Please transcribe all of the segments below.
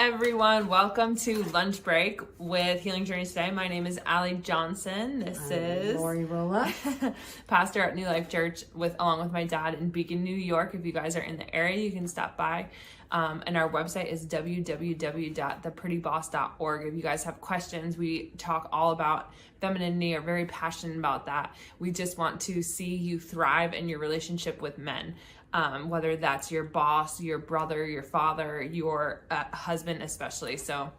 everyone. Welcome to Lunch Break with Healing Journeys Today. My name is Allie Johnson. This is Lori Rolla, pastor at New Life Church along with my dad in Beacon, New York. If you guys are in the area, you can stop by. And our website is www.theprettyboss.org. If you guys have questions, we talk all about femininity, are very passionate about that. We just want to see you thrive in your relationship with men. Whether that's your boss, your brother, your father, your husband especially. So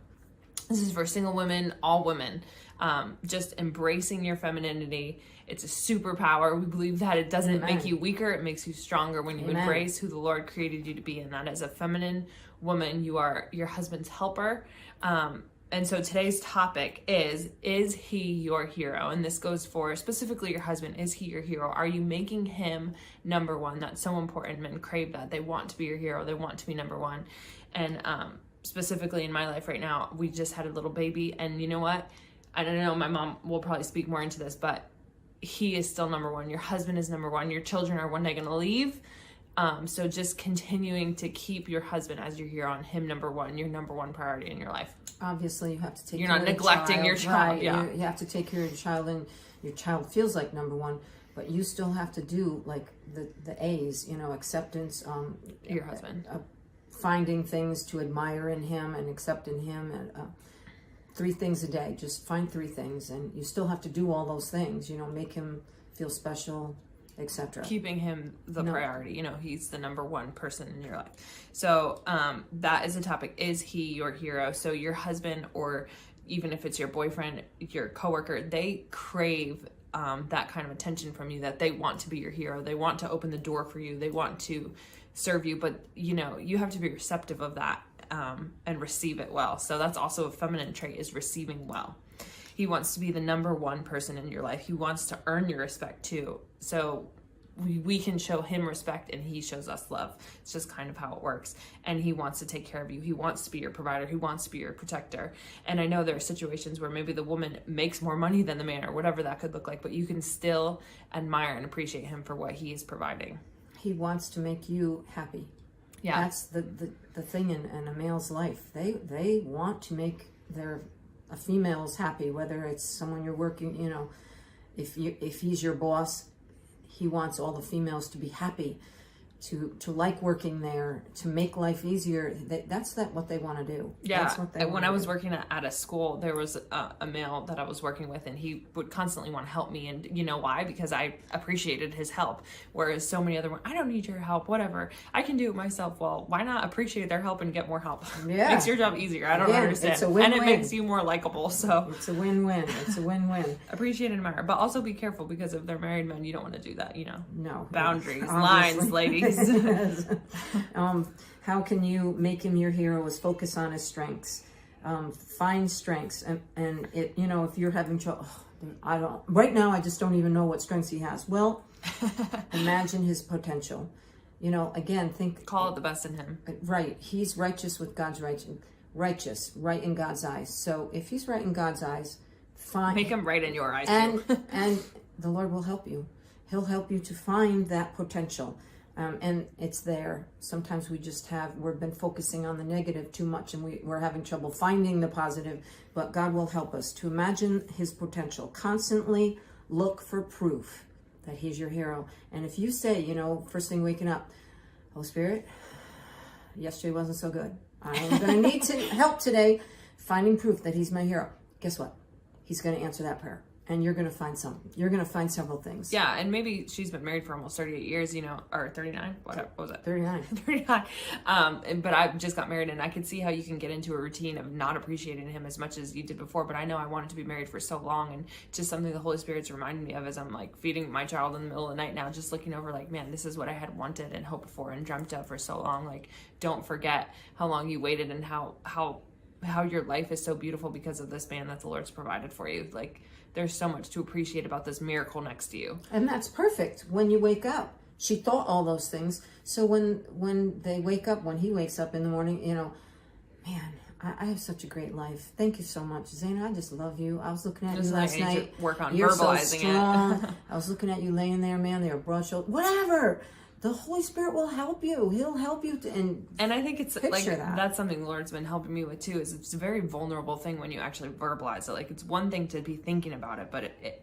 this is for single women, all women. Just embracing your femininity. It's a superpower. We believe that it doesn't make you weaker. It makes you stronger when you embrace who the Lord created you to be. And that as a feminine woman, you are your husband's helper. And so today's topic is he your hero? And this goes for specifically your husband. Is he your hero? Are you making him number one? That's so important. Men crave that. They want to be your hero. They want to be number one. And specifically in my life right now, we just had a little baby. And you know what? I don't know, my mom will probably speak more into this, but he is still number one. Your husband is number one. Your children are one day going to leave. So just continuing to keep your husband as your hero and him number one, your number one priority in your life. Obviously, you have to take You're care not of neglecting your child. Right. Yeah. You have to take care of your child, and your child feels like number one, but you still have to do like the A's, acceptance, your husband. Finding things to admire in him and accept in him, and 3 things a day. Just find 3 things, and you still have to do all those things, make him feel special, etc. Keeping him the priority. He's the number one person in your life. So that is the topic. Is he your hero? So your husband, or even if it's your boyfriend, your coworker, they crave that kind of attention from you, that they want to be your hero. They want to open the door for you. They want to serve you. But, you have to be receptive of that and receive it well. So that's also a feminine trait, is receiving well. He wants to be the number one person in your life. He wants to earn your respect too. So we can show him respect and he shows us love. It's just kind of how it works. And he wants to take care of you. He wants to be your provider. He wants to be your protector. And I know there are situations where maybe the woman makes more money than the man, or whatever that could look like, but you can still admire and appreciate him for what he is providing. He wants to make you happy. Yeah. That's the thing in a male's life. They want to make a female's happy, whether it's someone you're working, if he's your boss, he wants all the females to be happy, to like working there, to make life easier. That's what they want to do. Yeah. That's what they when I was working at a school, there was a male that I was working with, and he would constantly want to help me. And you know why? Because I appreciated his help. Whereas so many other ones, I don't need your help, whatever. I can do it myself. Well, why not appreciate their help and get more help? Yeah. It makes your job easier. I don't understand. It's a win-win. And it makes you more likable. So it's a win-win. It's a win-win. Appreciate and admire. But also be careful, because if they're married men, you don't want to do that, No. Boundaries, lines, ladies. How can you make him your hero? Is focus on his strengths. Find strengths, and it. If you're having trouble, right now I just don't even know what strengths he has. Well, imagine his potential. Again, Call it the best in him. Right, he's righteous with God's righteous, right in God's eyes. So if he's right in God's eyes, make him right in your eyes. And the Lord will help you. He'll help you to find that potential. And it's there. Sometimes we've been focusing on the negative too much, and we're having trouble finding the positive, but God will help us to imagine his potential. Constantly look for proof that he's your hero. And if you say, first thing waking up, Holy Spirit, yesterday wasn't so good. I am going to need help today finding proof that he's my hero. Guess what? He's going to answer that prayer. And you're going to find something. You're going to find several things. Yeah, and maybe she's been married for almost 38 years, or 39. What was it? 39. 39. But I just got married, and I could see how you can get into a routine of not appreciating him as much as you did before. But I know I wanted to be married for so long, and just something the Holy Spirit's reminding me of as I'm like feeding my child in the middle of the night now, just looking over like, man, this is what I had wanted and hoped for and dreamt of for so long. Like, don't forget how long you waited and how your life is so beautiful because of this man that the Lord's provided for you. Like, there's so much to appreciate about this miracle next to you. And that's perfect when you wake up. She thought all those things. So when they wake up, when he wakes up in the morning, man, I have such a great life. Thank you so much, Zaina. I just love you. I was looking at you last night. Work on You're verbalizing so strong. it. I was looking at you laying there, man. They were broad shoulders. Whatever. the Holy Spirit will help you. He'll help you and I think it's like that. That's something the Lord's been helping me with too, is it's a very vulnerable thing when you actually verbalize it. Like, it's one thing to be thinking about it, but it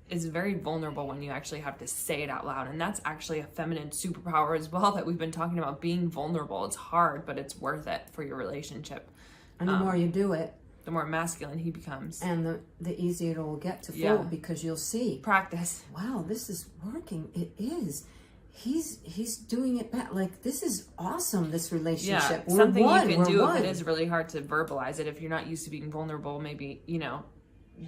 is very vulnerable when you actually have to say it out loud. And that's actually a feminine superpower as well, that we've been talking about, being vulnerable. It's hard, but it's worth it for your relationship. And the more you do it, the more masculine he becomes. And the easier it will get to flow, because you'll see. Practice. Wow, this is working. It is. He's doing it back. Like, this is awesome, this relationship. Yeah, something you can do if it is really hard to verbalize it. If you're not used to being vulnerable, maybe,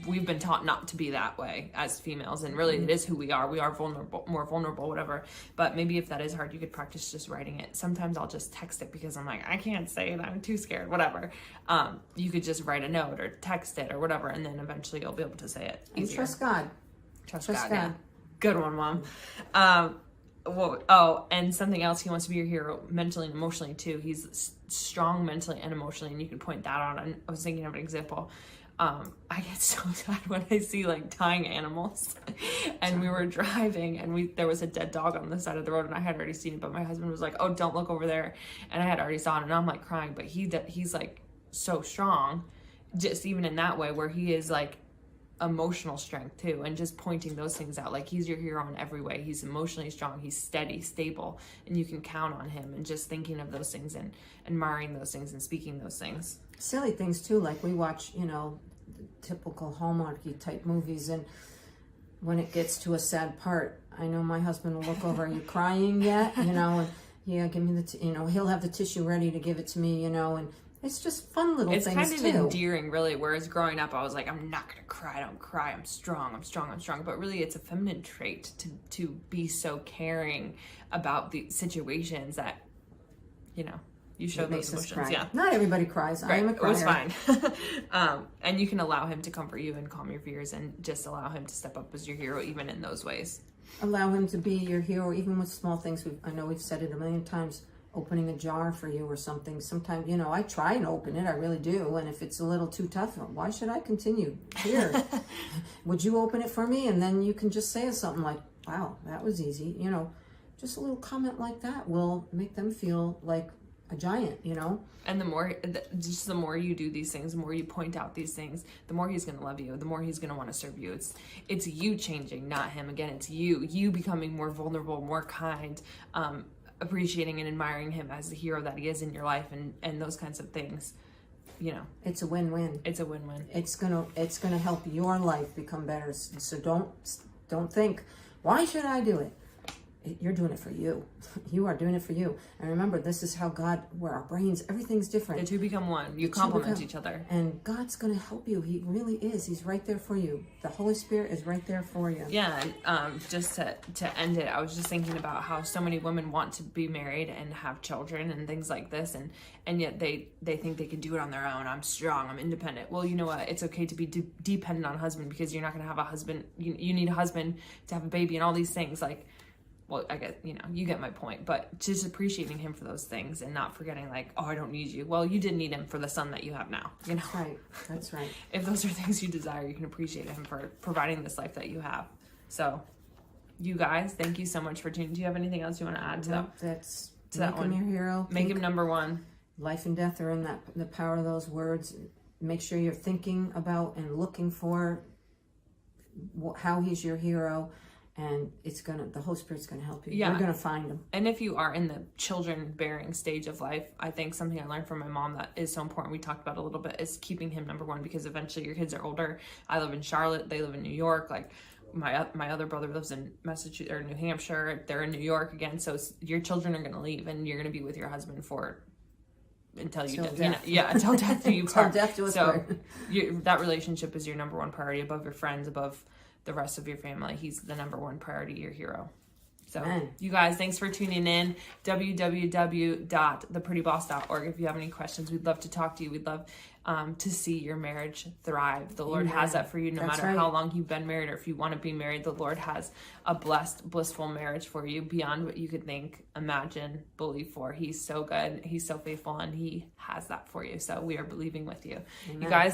we've been taught not to be that way as females, and really it is who we are. We are vulnerable, more vulnerable, whatever. But maybe if that is hard, you could practice just writing it. Sometimes I'll just text it because I'm like, I can't say it, I'm too scared, whatever. You could just write a note or text it or whatever, and then eventually you'll be able to say it easier. And trust God. Trust God. Yeah. Good one, Mom. And something else, he wants to be your hero mentally and emotionally too. He's strong mentally and emotionally, and you can point that out. I was thinking of an example. I get so sad when I see like dying animals. And we were driving, and there was a dead dog on the side of the road, and I had already seen it, but my husband was like, "Oh, don't look over there," and I had already saw it, and I'm like crying. But he's like so strong, just even in that way, where he is like emotional strength too, and just pointing those things out. Like, he's your hero in every way. He's emotionally strong, he's steady, stable, and you can count on him. And just thinking of those things and admiring those things and speaking those things. Silly things too, like we watch, typical Hallmarky type movies, and when it gets to a sad part, I know my husband will look over, "Are you crying yet?" And yeah, give me he'll have the tissue ready to give it to me, and it's just fun little things too. It's kind of endearing, really, whereas growing up I was like, I'm not gonna cry, I don't cry, I'm strong. But really it's a feminine trait to be so caring about the situations that you show those emotions. Yeah, not everybody cries. Right. I am a crier. It was fine. And you can allow him to comfort you and calm your fears, and just allow him to step up as your hero even in those ways. Allow him to be your hero even with small things. I know we've said it a million times. Opening a jar for you or something. Sometimes, I try and open it. I really do. And if it's a little too tough, why should I continue? Here, would you open it for me? And then you can just say something like, "Wow, that was easy." Just a little comment like that will make them feel like a giant, And the more you do these things, the more you point out these things, the more he's going to love you, the more he's going to want to serve you. It's you changing, not him. Again, it's you becoming more vulnerable, more kind, appreciating and admiring him as the hero that he is in your life, and those kinds of things. It's a win-win. It's a win-win. It's gonna help your life become better. So don't think, why should I do it? You're doing it for you. You are doing it for you. And remember, this is how God, where our brains, everything's different. The two become one. You complement each other. And God's going to help you. He really is. He's right there for you. The Holy Spirit is right there for you. Yeah. And just to end it, I was just thinking about how so many women want to be married and have children and things like this. And yet they think they can do it on their own. I'm strong. I'm independent. Well, you know what? It's okay to be dependent on a husband, because you're not going to have a husband. You need a husband to have a baby and all these things. Like, well, I guess, you get my point, but just appreciating him for those things and not forgetting like, oh, I don't need you. Well, you did need him for the son that you have now, That's right. If those are things you desire, you can appreciate him for providing this life that you have. So you guys, thank you so much for tuning. Do you have anything else you want to add to that? That's to that one. Make him your hero. Make him number one. Life and death are in the power of those words. Make sure you're thinking about and looking for how he's your hero. And the Holy Spirit's gonna help you. Yeah. You're gonna find him. And if you are in the children-bearing stage of life, I think something I learned from my mom that is so important, we talked about a little bit, is keeping him number one, because eventually your kids are older. I live in Charlotte, they live in New York. Like my other brother lives in Massachusetts or New Hampshire. They're in New York again. So your children are gonna leave, and you're gonna be with your husband until you die. Until death do you part. Until death do us part. That relationship is your number one priority above your friends, above the rest of your family. He's the number one priority, your hero. So You guys, thanks for tuning in. www.theprettyboss.org. If you have any questions, we'd love to talk to you. We'd love to see your marriage thrive. The Lord has that for you, no matter how long you've been married, or if you want to be married. The Lord has a blissful marriage for you beyond what you could think, imagine, believe for. He's so good. He's so faithful, and he has that for you. So we are believing with you. Amen. You guys,